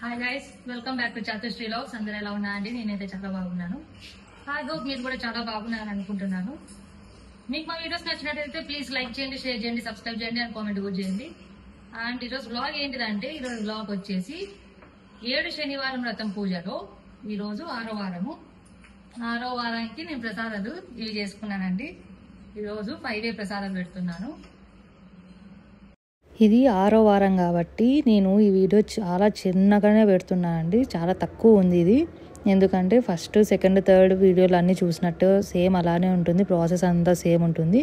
Hi guys, welcome back to Chatushri vlogs. అందరూ ఎలా ఉన్నా అండి? నేనైతే చాలా బాగున్నాను. ఐ హోప్ మీరు కూడా చాలా బాగున్నారని అనుకుంటున్నాను. మీకు మా వీడియోస్ నచ్చినట్లయితే ప్లీజ్ లైక్ చేయండి, షేర్ చేయండి, సబ్స్క్రైబ్ చేయండి అండ్ కామెంట్ కూడా చేయండి. అండ్ ఈరోజు వ్లాగ్ ఏంటిదంటే, ఈరోజు వ్లాగ్ వచ్చేసి 7 శనివారం వ్రతం పూజలో ఈరోజు 6వ వారము. 6వ వారానికి నేను ప్రసాదాలు ఇవి చేసుకున్నానండి. ఈరోజు 5 ప్రసాదాలు పెడుతున్నాను. ఇది 6వ వారం కాబట్టి నేను ఈ వీడియో చాలా చిన్నగానే పెడుతున్నానండి. చాలా తక్కువ ఉంది ఇది. ఎందుకంటే ఫస్ట్, సెకండ్, థర్డ్ వీడియోలు అన్నీ చూసినట్టు సేమ్ అలానే ఉంటుంది. ప్రాసెస్ అంతా సేమ్ ఉంటుంది.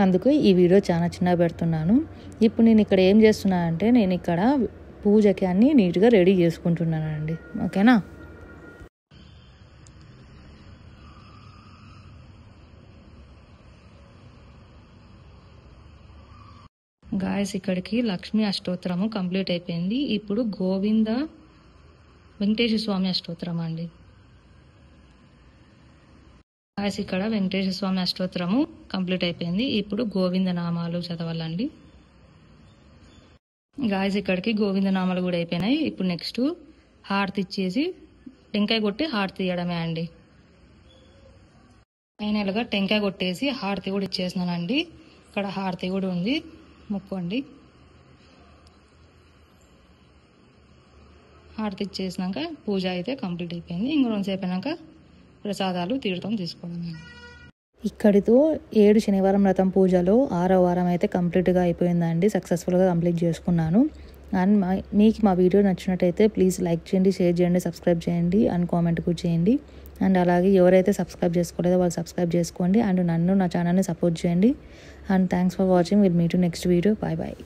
అందుకు ఈ వీడియో చాలా చిన్నగా పెడుతున్నాను. ఇప్పుడు నేను ఇక్కడ ఏం చేస్తున్నానంటే, నేను ఇక్కడ పూజకి అన్నీ నీట్గా రెడీ చేసుకుంటున్నానండి. ఓకేనా? గాయస్, ఇక్కడికి లక్ష్మీ అష్టోత్తరము కంప్లీట్ అయిపోయింది. ఇప్పుడు గోవింద వెంకటేశ్వర స్వామి అష్టోత్తరం అండి. గాయస్, ఇక్కడ వెంకటేశ్వర స్వామి అష్టోత్తరము కంప్లీట్ అయిపోయింది. ఇప్పుడు గోవింద నామాలు చదవాలండి. గాయస్, ఇక్కడికి గోవింద నామాలు కూడా అయిపోయినాయి. ఇప్పుడు నెక్స్ట్ హారతి ఇచ్చేసి టెంకాయ కొట్టి హారతి తీయడమే అండి. ఫైనల్గా టెంకాయ కొట్టేసి హారతి కూడా ఇచ్చేసినానండి. ఇక్కడ హారతి కూడా ఉంది, మొక్కండి. హారతి ఇచ్చేసినాక పూజ అయితే కంప్లీట్ అయిపోయింది. ఇంకో సేపు అయినాక ప్రసాదాలు తీర్థం తీసుకోవడం. ఇక్కడితో 7 శనివారం వ్రతం పూజలో 6వ వారం అయితే కంప్లీట్గా అయిపోయిందండి. సక్సెస్ఫుల్గా కంప్లీట్ చేసుకున్నాను. అండ్ మీకు మా వీడియో నచ్చినట్టయితే ప్లీజ్ లైక్ చేయండి, షేర్ చేయండి, సబ్స్క్రైబ్ చేయండి అండ్ కామెంట్ కూడా చేయండి. అండ్ అలాగే ఎవరైతే సబ్స్క్రైబ్ చేసుకోలేదో వాళ్ళు సబ్స్క్రైబ్ చేసుకోండి. అండ్ నన్ను, నా ఛానల్ని సపోర్ట్ చేయండి. And thanks for watching. We'll meet you next video. Bye bye.